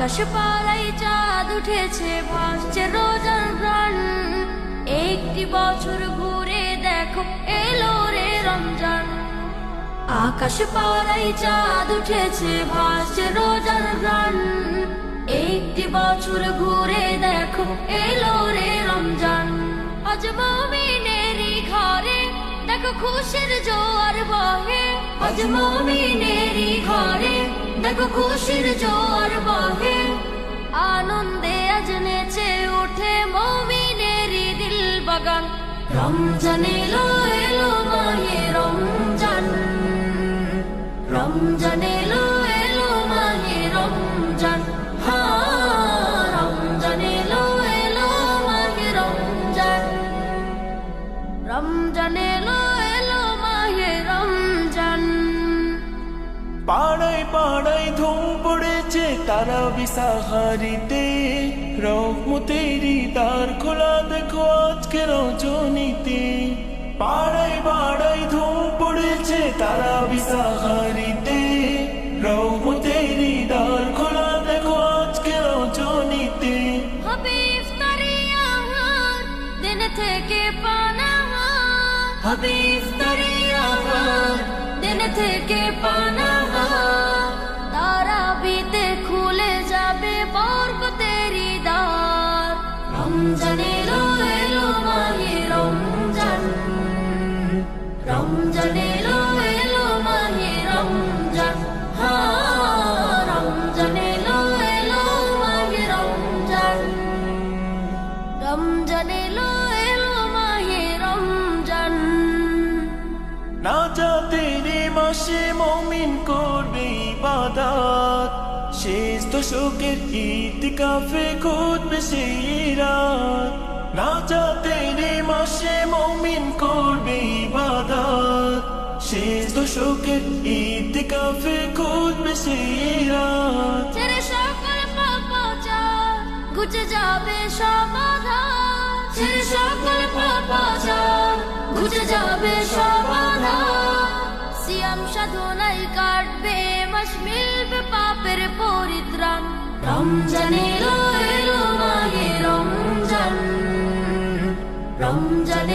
আকাশ পাড়ায় চাঁদ উঠেছে, ভাসছে রোজার প্রাণ। একটি বছর ঘুরে দেখো এলো রে রমজান। আকাশ পাড়ায় চাঁদ উঠেছে, ভাসছে রোজার প্রাণ। একটি বছর ঘুরে দেখো এলো রে রমজান। আজ মুমিনেরই ঘরে দেখো খুশির জোয়ার বহে। আজ মুমিনেরই ঘরে দেখো খুশির জোয়ার বহে। আনন্দে আজ নেচে ওঠে মুমিনেরই দিল বাগান। রমজান এলো এলো মাহে রমজান। রমজান এলো এলো মাহে রমজান। রমজান এলো এলো মাহে রমজান। রমজান এলো এলো মাহে রমজান। পাড়ায় পাড়ায় ধুম পড়েছে তারাবি সাহারিতে। রহমতেরই দ্বার খোলা দেখো আজকে রজনীতে। পাড়ায় পাড়ায় ধুম পড়েছে তারাবি সাহারিতে। রহমতেরই দ্বার খোলা দেখো আজকে রজনীতে। হবে ইফতারি আহার দিন থেকে পানাহার। হবে ইফতারি আহার দিন থেকে পানাহার। তারাবিতে খুলে যাবে বরকতেরই দ্বার। রমজান এলো এলো মাহে রমজান। রমজান এলো এলো মাহে রমজান। রমজান এলো এলো মাহে রমজান। রমজান এলো এলো মাহে রমজান। নাজাতের মাসে মুমিন করবে ইবাদত। শেষ দশকের ইতিকাফে খুঁজবে সেই রাত। নাজাতের মাসে মুমিন করবে ইবাদত। শেষ দশকের ইতিকাফে খুঁজবে সেই রাত। ছেড়ে সকল পাপাচার ঘুচে যাবে সমাধান। ছেড়ে সকল পাপাচার ঘুচে যাবে সমাধান। সিয়াম সাধনায় কাটবে মাস, মিলবে পাপের পরিত্রাণ। রমজান এলো এলো মাহে রমজান। রমজান